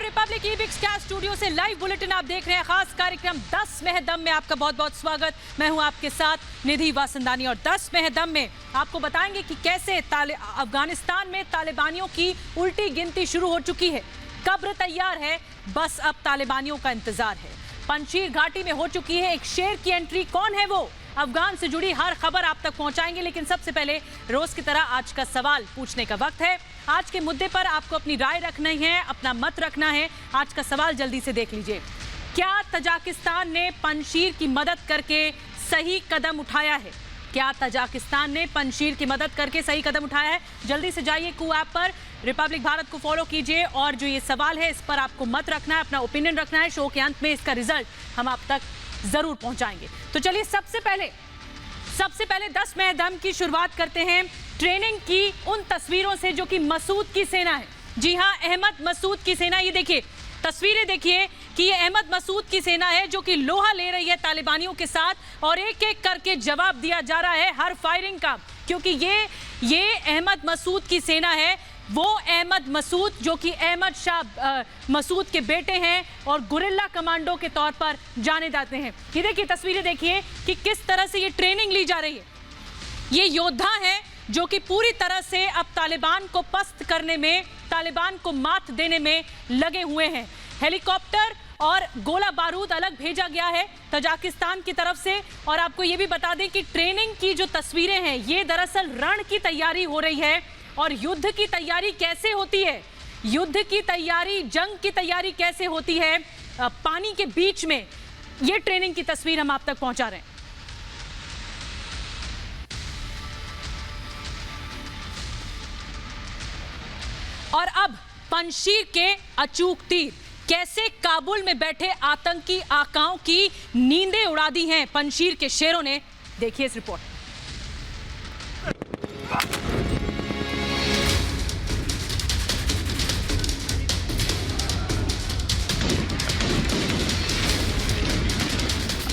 Republic ईबिक्स क्या studio से live bulletin आप देख रहे हैं। खास कार्यक्रम 10 में है दम में आपका बहुत बहुत स्वागत। मैं हूं आपके साथ निधि वासंदानी और 10 में है दम में आपको बताएंगे कि कैसे अफगानिस्तान में तालिबानियों की उल्टी गिनती शुरू हो चुकी है। कब्र तैयार है, बस अब तालिबानियों का इंतजार है। पंजशीर घाटी में हो चुकी है एक शेर की एंट्री। कौन है वो? अफगान से जुड़ी हर खबर आप तक पहुंचाएंगे, लेकिन सबसे पहले रोज की तरह आज का सवाल पूछने का वक्त है। आज के मुद्दे पर आपको अपनी राय रखनी है, अपना मत रखना है। आज का सवाल जल्दी से देख लीजिए। क्या तजाकिस्तान ने पंजशीर की मदद करके सही कदम उठाया है? क्या तजाकिस्तान ने पंजशीर की मदद करके सही कदम उठाया है? जल्दी से जाइए कू ऐप पर, रिपब्लिक भारत को फॉलो कीजिए और जो ये सवाल है इस पर आपको मत रखना है, अपना ओपिनियन रखना है। शो के अंत में इसका रिजल्ट हम आप तक जरूर पहुंचाएंगे। तो चलिए सबसे पहले 10 में दम की शुरुआत करते हैं ट्रेनिंग की उन तस्वीरों से जो कि मसूद की सेना है। जी हां, अहमद मसूद की सेना। ये देखिए तस्वीरें, देखिए कि ये अहमद मसूद की सेना है जो कि लोहा ले रही है तालिबानियों के साथ और एक एक करके जवाब दिया जा रहा है हर फायरिंग का, क्योंकि ये अहमद मसूद की सेना है। वो अहमद मसूद जो कि अहमद शाह मसूद के बेटे हैं और गुरिल्ला कमांडो के तौर पर जाने जाते हैं। ये देखिए तस्वीरें, देखिए कि किस तरह से ये ट्रेनिंग ली जा रही है। ये योद्धा हैं जो कि पूरी तरह से अब तालिबान को पस्त करने में, तालिबान को मात देने में लगे हुए हैं। हेलीकॉप्टर और गोला बारूद अलग भेजा गया है तजाकिस्तान की तरफ से। और आपको ये भी बता दें कि ट्रेनिंग की जो तस्वीरें हैं ये दरअसल रण की तैयारी हो रही है। और युद्ध की तैयारी कैसे होती है, युद्ध की तैयारी, जंग की तैयारी कैसे होती है पानी के बीच में, ये ट्रेनिंग की तस्वीर हम आप तक पहुंचा रहे हैं। और अब पंजशीर के अचूक तीर कैसे काबुल में बैठे आतंकी आकाओं की नींदें उड़ा दी हैं पंजशीर के शेरों ने। देखिए इस रिपोर्ट।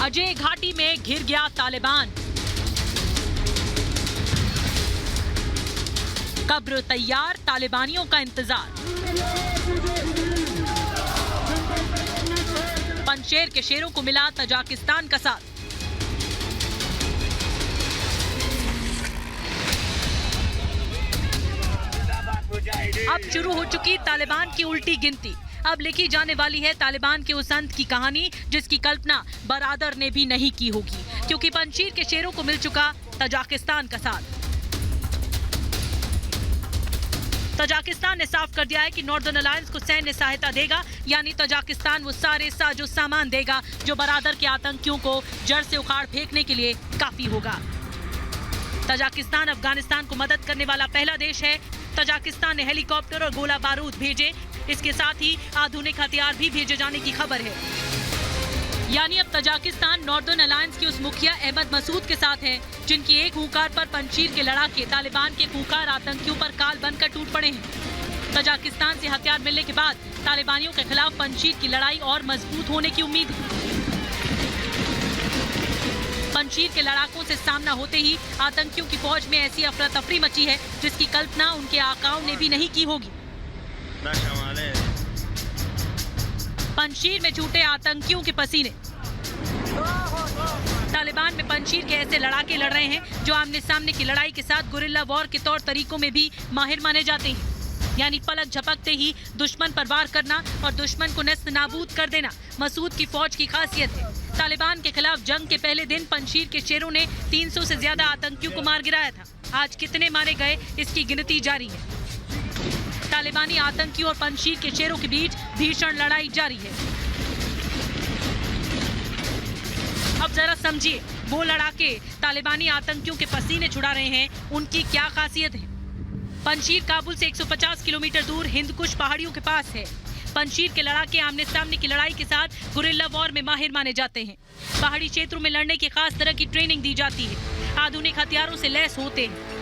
अजय घाटी में घिर गया तालिबान। कब्र तैयार, तालिबानियों का इंतजार। पंजशीर के शेरों को मिला तजाकिस्तान का साथ। अब शुरू हो चुकी तालिबान की उल्टी गिनती। अब लिखी जाने वाली है तालिबान के उस अंत की कहानी जिसकी कल्पना बरादर ने भी नहीं की होगी, क्योंकि पंजशीर के शेरों को मिल चुका तजाकिस्तान का साथ। तजाकिस्तान ने साफ कर दिया है कि नॉर्दर्न अलायंस को सैन्य सहायता देगा, यानी तजाकिस्तान वो सारे साजो सामान देगा जो बरादर के आतंकियों को जड़ से उखाड़ फेंकने के लिए काफी होगा। तजाकिस्तान अफगानिस्तान को मदद करने वाला पहला देश है। तजाकिस्तान ने हेलीकॉप्टर और गोला बारूद भेजे, इसके साथ ही आधुनिक हथियार भी भेजे जाने की खबर है। यानी अब तजाकिस्तान नॉर्दर्न अलायंस के उस मुखिया अहमद मसूद के साथ है जिनकी एक हुंकार पर पंजशीर के लड़ाके तालिबान के खूंखार आतंकियों पर काल बनकर टूट पड़े हैं। तजाकिस्तान से हथियार मिलने के बाद तालिबानियों के खिलाफ पंजशीर की लड़ाई और मजबूत होने की उम्मीद है। पंजशीर के लड़ाकों से सामना होते ही आतंकियों की फौज में ऐसी अफरा तफरी मची है जिसकी कल्पना उनके आकाओं ने भी नहीं की होगी। पंजशीर में छूटे आतंकियों के पसीने। तालिबान में पंजशीर के ऐसे लड़ाके लड़ रहे हैं जो आमने सामने की लड़ाई के साथ गुरिल्ला वॉर के तौर तरीकों में भी माहिर माने जाते हैं, यानी पलक झपकते ही दुश्मन पर वार करना और दुश्मन को नेस्त नाबूद कर देना मसूद की फौज की खासियत है। तालिबान के खिलाफ जंग के पहले दिन पंजशीर के शेरों ने 300 से ज्यादा आतंकियों को मार गिराया था। आज कितने मारे गए इसकी गिनती जारी है। तालिबानी आतंकियों और पंजशीर के शेरों के बीच भीषण लड़ाई जारी है। अब जरा समझिए, वो लड़ाके तालिबानी आतंकियों के पसीने छुड़ा रहे हैं, उनकी क्या खासियत है। पंजशीर काबुल से 150 किलोमीटर दूर हिंदकुश पहाड़ियों के पास है। पंजशीर के लड़ाके आमने सामने की लड़ाई के साथ गुरिल्ला वॉर में माहिर माने जाते हैं। पहाड़ी क्षेत्रों में लड़ने की खास तरह की ट्रेनिंग दी जाती है। आधुनिक हथियारों से लैस होते हैं।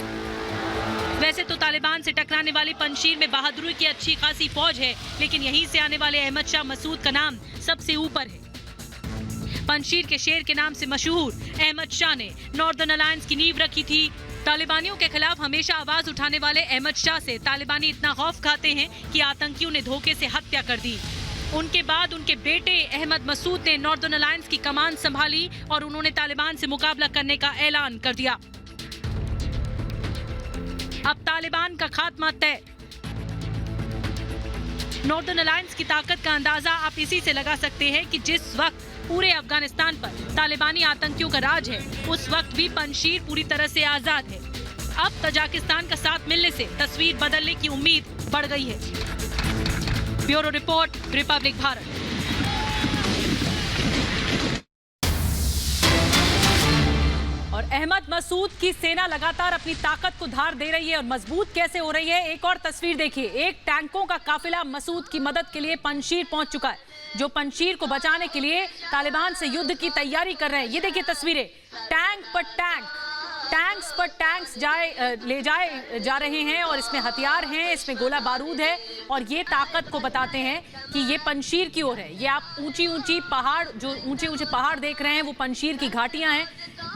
वैसे तो तालिबान से टकराने वाली पंजशीर में बहादुरी की अच्छी खासी फौज है, लेकिन यहीं से आने वाले अहमद शाह मसूद का नाम सबसे ऊपर है। पंजशीर के शेर के नाम से मशहूर अहमद शाह ने नॉर्दर्न अलायंस की नींव रखी थी। तालिबानियों के खिलाफ हमेशा आवाज उठाने वाले अहमद शाह से तालिबानी इतना खौफ खाते हैं कि आतंकियों ने धोखे से हत्या कर दी। उनके बाद उनके बेटे अहमद मसूद ने नॉर्दर्न अलायंस की कमान संभाली और उन्होंने तालिबान से मुकाबला करने का ऐलान कर दिया। अब तालिबान का खात्मा तय। नॉर्दर्न अलायंस की ताकत का अंदाजा आप इसी से लगा सकते हैं कि जिस वक्त पूरे अफगानिस्तान पर तालिबानी आतंकियों का राज है, उस वक्त भी पंजशीर पूरी तरह से आजाद है। अब तजाकिस्तान का साथ मिलने से तस्वीर बदलने की उम्मीद बढ़ गई है। Bureau report, republic Bharat. और अहमद मसूद की सेना लगातार अपनी ताकत को धार दे रही है और मजबूत कैसे हो रही है। एक और तस्वीर देखिए, एक टैंकों का काफिला मसूद की मदद के लिए पंजशीर पहुंच चुका है, जो पंजशीर को बचाने के लिए तालिबान से युद्ध की तैयारी कर रहे हैं। ये देखिए तस्वीरें, टैंक पर टैंक, टैंक्स पर टैंक्स ले जाए जा रहे हैं और इसमें हथियार हैं, इसमें गोला बारूद है और ये ताकत को बताते हैं कि ये पंजशीर की ओर है। ये आप ऊंची पहाड़, जो ऊंचे पहाड़ देख रहे हैं वो पंजशीर की घाटियां हैं।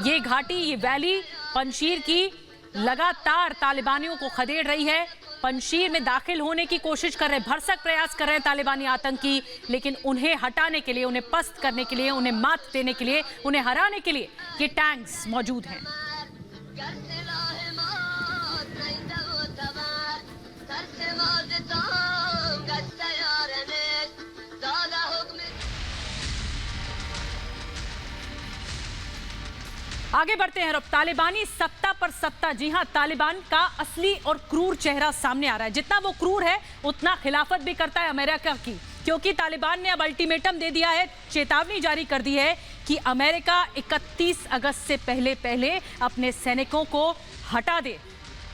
ये घाटी, ये वैली पंजशीर की लगातार तालिबानियों को खदेड़ रही है। पंजशीर में दाखिल होने की कोशिश कर रहे हैं, भरसक प्रयास कर रहे हैं तालिबानी आतंकी, लेकिन उन्हें हटाने के लिए, उन्हें पस्त करने के लिए, उन्हें मात देने के लिए, उन्हें हराने के लिए ये टैंक्स मौजूद हैं। आगे बढ़ते हैं। अब तालिबानी सत्ता पर सत्ता, जी हां, तालिबान का असली और क्रूर चेहरा सामने आ रहा है। जितना वो क्रूर है उतना खिलाफत भी करता है अमेरिका की, क्योंकि तालिबान ने अब अल्टीमेटम दे दिया है, चेतावनी जारी कर दी है कि अमेरिका 31 अगस्त से पहले अपने सैनिकों को हटा दे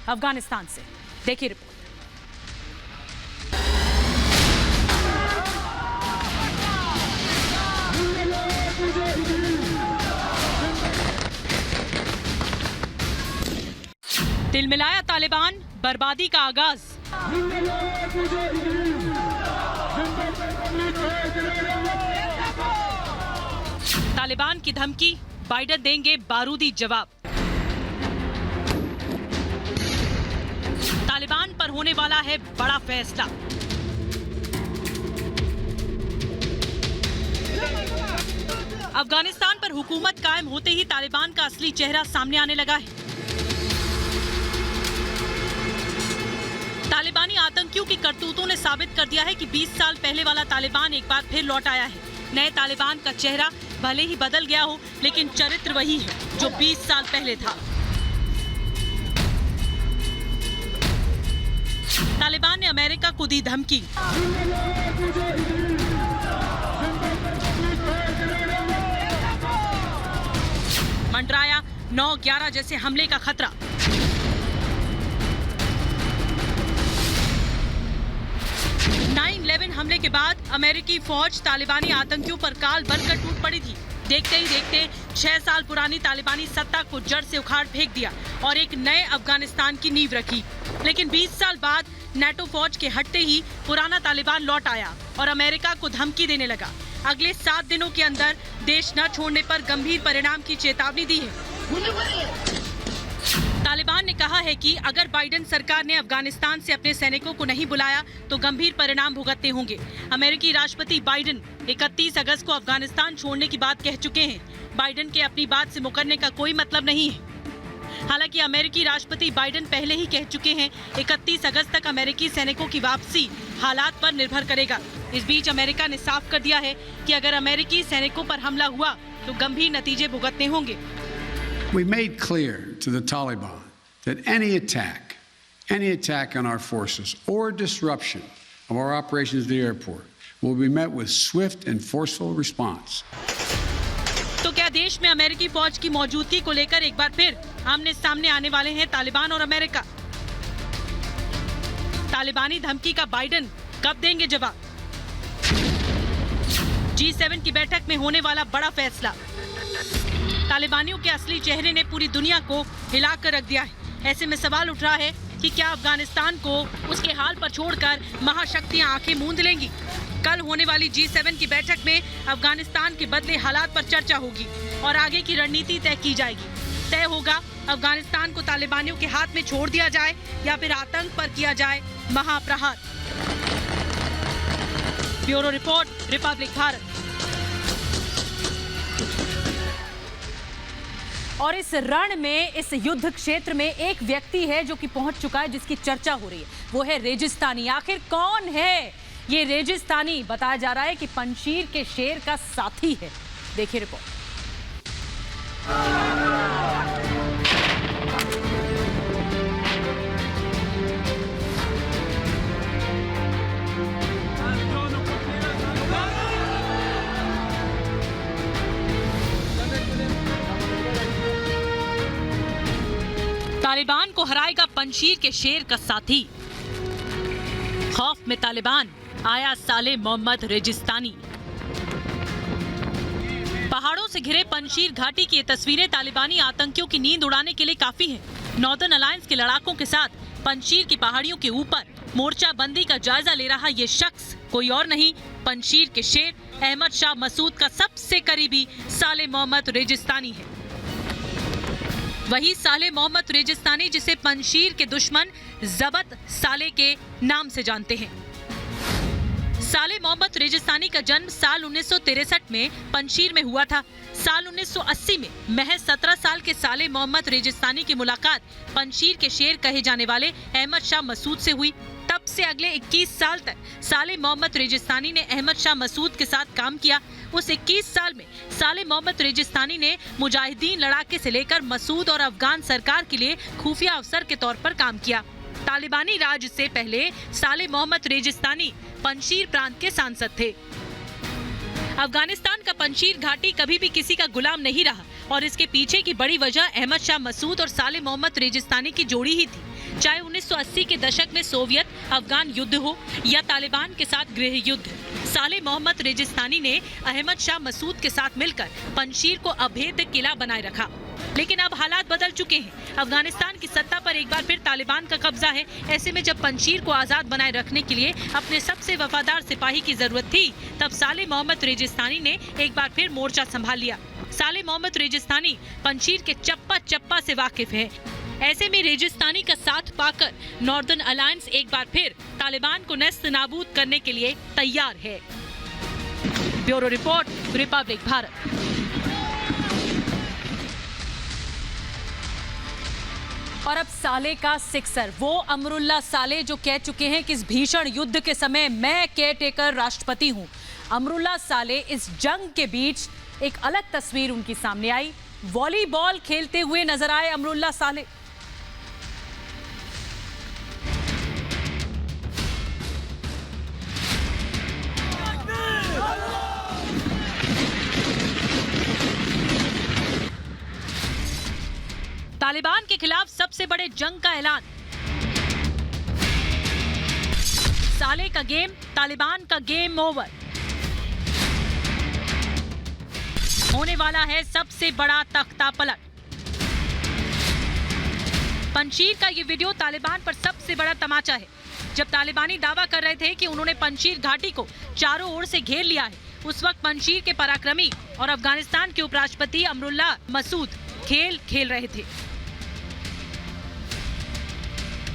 अफगानिस्तान से। देखिए रिपोर्ट। दिल मिलाया तालिबान, बर्बादी का आगाज। तालिबान की धमकी, बाइडन देंगे बारूदी जवाब। तालिबान पर होने वाला है बड़ा फैसला। अफगानिस्तान पर हुकूमत कायम होते ही तालिबान का असली चेहरा सामने आने लगा है। तालिबानी आतंकियों की करतूतों ने साबित कर दिया है कि 20 साल पहले वाला तालिबान एक बार फिर लौट आया है। नए तालिबान का चेहरा भले ही बदल गया हो, लेकिन चरित्र वही है जो 20 साल पहले था। तालिबान ने अमेरिका को दी धमकी। मंडराया 9/11 जैसे हमले का खतरा। हमले के बाद अमेरिकी फौज तालिबानी आतंकियों पर काल बनकर टूट पड़ी थी। देखते ही देखते 6 साल पुरानी तालिबानी सत्ता को जड़ से उखाड़ फेंक दिया और एक नए अफगानिस्तान की नींव रखी। लेकिन 20 साल बाद नेटो फौज के हटते ही पुराना तालिबान लौट आया और अमेरिका को धमकी देने लगा। अगले 7 दिनों के अंदर देश न छोड़ने पर गंभीर परिणाम की चेतावनी दी है। तालिबान ने कहा है कि अगर बाइडेन सरकार ने अफगानिस्तान से अपने सैनिकों को नहीं बुलाया तो गंभीर परिणाम भुगतने होंगे। अमेरिकी राष्ट्रपति बाइडेन 31 अगस्त को अफगानिस्तान छोड़ने की बात कह चुके हैं। बाइडेन के अपनी बात से मुकरने का कोई मतलब नहीं है। हालांकि अमेरिकी राष्ट्रपति बाइडेन पहले ही कह चुके हैं 31 अगस्त तक अमेरिकी सैनिकों की वापसी हालात पर निर्भर करेगा। इस बीच अमेरिका ने साफ कर दिया है कि अगर अमेरिकी सैनिकों पर हमला हुआ तो गंभीर नतीजे भुगतने होंगे। We made clear to the Taliban that any attack on our forces or disruption of our operations at the airport will be met with swift and forceful response. तो क्या देश में अमेरिकी फौज की मौजूदगी को लेकर एक बार फिर आमने सामने आने वाले हैं तालिबान और अमेरिका? तालिबानी धमकी का बाइडेन कब देंगे जवाब? G7 की बैठक में होने वाला बड़ा फैसला। तालिबानियों के असली चेहरे ने पूरी दुनिया को हिलाकर रख दिया है। ऐसे में सवाल उठ रहा है कि क्या अफगानिस्तान को उसके हाल पर छोड़कर महाशक्तियां आंखें मूंद लेंगी? कल होने वाली G7 की बैठक में अफगानिस्तान के बदले हालात पर चर्चा होगी और आगे की रणनीति तय की जाएगी। तय होगा। अफगानिस्तान को तालिबानियों के हाथ में छोड़ दिया जाए या फिर आतंक पर किया जाए महाप्रहार। Bureau report, republic Bharat. और इस रण में, इस युद्ध क्षेत्र में एक व्यक्ति है जो कि पहुंच चुका है, जिसकी चर्चा हो रही है, वो है रेगिस्तानी। आखिर कौन है ये रेगिस्तानी? बताया जा रहा है कि पंशीर के शेर का साथी है। देखिए रिपोर्ट। तालिबान को हराएगा पंशीर के शेर का साथी। खौफ में तालिबान, आया साले मोहम्मद रेगिस्तानी। पहाड़ों से घिरे पंशीर घाटी की ये तस्वीरें तालिबानी आतंकियों की नींद उड़ाने के लिए काफी हैं। नॉर्दर्न अलायंस के लड़ाकों के साथ पंशीर की पहाड़ियों के ऊपर मोर्चाबंदी का जायजा ले रहा ये शख्स कोई और नहीं, पंशीर के शेर अहमद शाह मसूद का सबसे करीबी साले मोहम्मद रेगिस्तानी है। वही साले मोहम्मद रेगिस्तानी जिसे पंशीर के दुश्मन जबत साले के नाम से जानते हैं। साले मोहम्मद रेगिस्तानी का जन्म साल 1963 में पंशीर में हुआ था। साल 1980 में महज 17 साल के साले मोहम्मद रेगिस्तानी की मुलाकात पंशीर के शेर कहे जाने वाले अहमद शाह मसूद से हुई। तब से अगले 21 साल तक साले मोहम्मद रेगिस्तानी ने अहमद शाह मसूद के साथ काम किया। उस 21 साल में साले मोहम्मद रेगिस्तानी ने मुजाहिदीन लड़ाके से लेकर मसूद और अफगान सरकार के लिए खुफिया अफसर के तौर पर काम किया। तालिबानी राज से पहले साले मोहम्मद रेगिस्तानी पंशीर प्रांत के सांसद थे। अफगानिस्तान का पंशीर घाटी कभी भी किसी का गुलाम नहीं रहा और इसके पीछे की बड़ी वजह अहमद शाह मसूद और साले मोहम्मद रेगिस्तानी की जोड़ी ही थी। चाहे 1980 के दशक में सोवियत अफगान युद्ध हो या तालिबान के साथ गृह युद्ध, साले मोहम्मद रेगिस्तानी ने अहमद शाह मसूद के साथ मिलकर पंशीर को अभेद्य किला बनाए रखा। लेकिन अब हालात बदल चुके हैं। अफगानिस्तान की सत्ता पर एक बार फिर तालिबान का कब्जा है। ऐसे में जब पंशीर को आजाद बनाए रखने के लिए अपने सबसे वफादार सिपाही की जरूरत थी, तब साले मोहम्मद रेगिस्तानी ने एक बार फिर मोर्चा संभाल लिया। साले मोहम्मद रेगिस्तानी पंशीर के चप्पा चप्पा से वाकिफ है। ऐसे में रेगिस्तानी का साथ पाकर नॉर्दर्न अलायंस एक बार फिर तालिबान को नेस्त नाबूद करने के लिए तैयार है। Bureau report, republic Bharat. और अब साले का सिक्सर, वो अमरुल्ला साले जो कह चुके हैं कि इस भीषण युद्ध के समय मैं केयरटेकर राष्ट्रपति हूं। अमरुल्ला साले इस जंग के बीच एक अलग तस्वीर उनकी सामने आई। वॉलीबॉल खेलते हुए नजर आए अमरुल्ला साले। तालिबान के खिलाफ सबसे बड़े जंग का ऐलान। साले का गेम, तालिबान का गेम ओवर। होने वाला है सबसे बड़ा तख्ता पलट। पंशीर का ये वीडियो तालिबान पर सबसे बड़ा तमाचा है। जब तालिबानी दावा कर रहे थे कि उन्होंने पंशीर घाटी को चारों ओर से घेर लिया है, उस वक्त पंशीर के पराक्रमी और अफगानिस्तान के उपराष्ट्रपति अमरुल्ला मसूद खेल खेल रहे थे।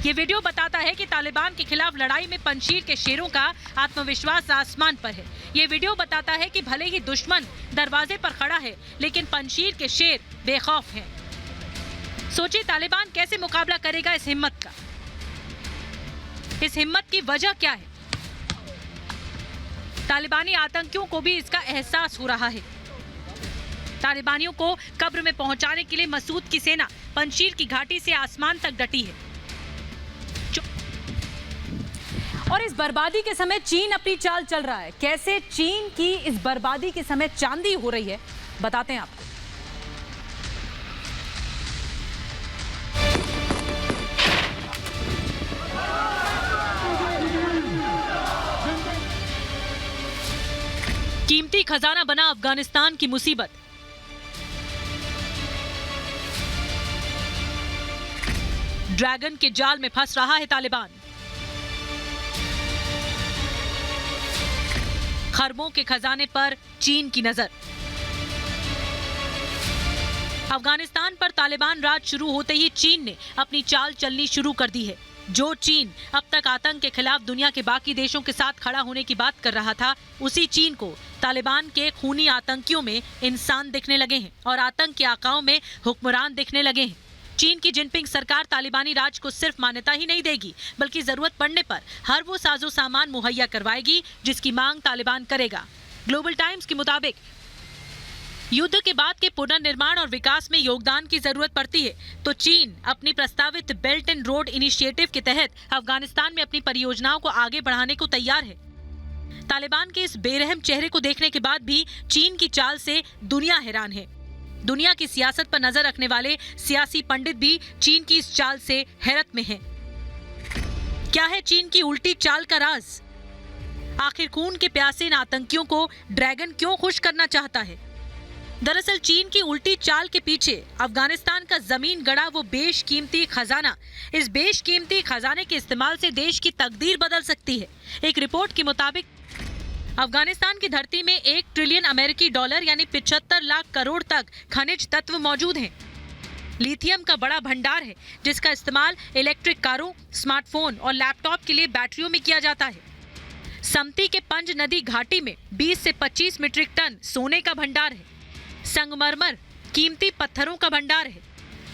ये वीडियो बताता है कि तालिबान के खिलाफ लड़ाई में पंशीर के शेरों का आत्मविश्वास आसमान पर है। ये वीडियो बताता है कि भले ही दुश्मन दरवाजे पर खड़ा है, लेकिन पंशीर के शेर बेखौफ हैं। सोचिए तालिबान कैसे मुकाबला करेगा इस हिम्मत का। इस हिम्मत की वजह क्या है? तालिबानी आतंकियों को भी इसका एहसास हो रहा है। तालिबानियों को कब्र में पहुंचाने के लिए मसूद की सेना पंशीर की घाटी से आसमान तक डटी है। और इस बर्बादी के समय चीन अपनी चाल चल रहा है। कैसे चीन की इस बर्बादी के समय चांदी हो रही है, बताते हैं आपको। कीमती खजाना बना अफगानिस्तान की मुसीबत। ड्रैगन के जाल में फंस रहा है तालिबान। खरबों के खजाने पर चीन की नजर। अफगानिस्तान पर तालिबान राज शुरू होते ही चीन ने अपनी चाल चलनी शुरू कर दी है। जो चीन अब तक आतंक के खिलाफ दुनिया के बाकी देशों के साथ खड़ा होने की बात कर रहा था, उसी चीन को तालिबान के खूनी आतंकियों में इंसान दिखने लगे हैं और आतंक के आकाओं में हुक्मरान दिखने लगे हैं। चीन की जिनपिंग सरकार तालिबानी राज को सिर्फ मान्यता ही नहीं देगी, बल्कि जरूरत पड़ने पर हर वो साजो सामान मुहैया करवाएगी जिसकी मांग तालिबान करेगा। ग्लोबल टाइम्स के मुताबिक युद्ध के बाद के पुनर्निर्माण और विकास में योगदान की जरूरत पड़ती है, तो चीन अपनी प्रस्तावित बेल्ट एंड रोड इनिशिएटिव के तहत अफगानिस्तान में अपनी परियोजनाओं को आगे बढ़ाने को तैयार है। तालिबान के इस बेरहम चेहरे को देखने के बाद भी चीन की चाल से दुनिया हैरान है। दुनिया की सियासत पर नजर रखने वाले सियासी पंडित भी चीन की इस चाल से हैरत में हैं। क्या है चीन की उल्टी चाल का राज? आखिर खून के प्यासे इन आतंकियों को ड्रैगन क्यों खुश करना चाहता है? दरअसल चीन की उल्टी चाल के पीछे अफगानिस्तान का जमीन गड़ा वो बेशकीमती खजाना, इस बेशकीमती खजाने के इस्तेमाल से देश की तकदीर बदल सकती है। एक रिपोर्ट के मुताबिक अफगानिस्तान की धरती में 1 ट्रिलियन अमेरिकी डॉलर यानी 75 लाख करोड़ तक खनिज तत्व मौजूद हैं। लिथियम का बड़ा भंडार है जिसका इस्तेमाल इलेक्ट्रिक कारों, स्मार्टफोन और लैपटॉप के लिए बैटरियों में किया जाता है। समती के पंज नदी घाटी में 20 से 25 मीट्रिक टन सोने का भंडार है। संगमरमर कीमती पत्थरों का भंडार है।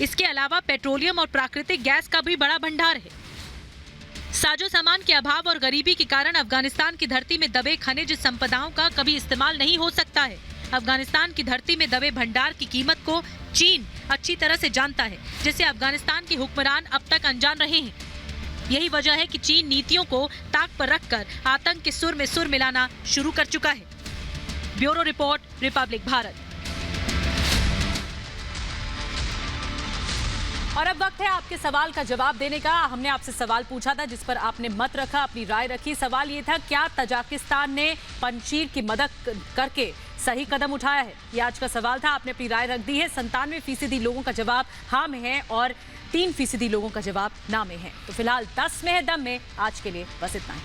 इसके अलावा पेट्रोलियम और प्राकृतिक गैस का भी बड़ा भंडार है। साजो सामान के अभाव और गरीबी के कारण अफगानिस्तान की धरती में दबे खनिज संपदाओं का कभी इस्तेमाल नहीं हो सकता है। अफगानिस्तान की धरती में दबे भंडार की कीमत को चीन अच्छी तरह से जानता है, जिसे अफगानिस्तान के हुक्मरान अब तक अनजान रहे हैं। यही वजह है कि चीन नीतियों को ताक पर रखकर आतंक के सुर में सुर मिलाना शुरू कर चुका है। Bureau report, republic Bharat. और अब वक्त है आपके सवाल का जवाब देने का। हमने आपसे सवाल पूछा था जिस पर आपने मत रखा, अपनी राय रखी। सवाल ये था, क्या तजाकिस्तान ने पंजशीर की मदद करके सही कदम उठाया है? ये आज का सवाल था। आपने अपनी राय रख दी है। 97% लोगों का जवाब हाँ में है और 3% लोगों का जवाब ना में है। तो फिलहाल 10 में है दम में आज के लिए बस इतना ही।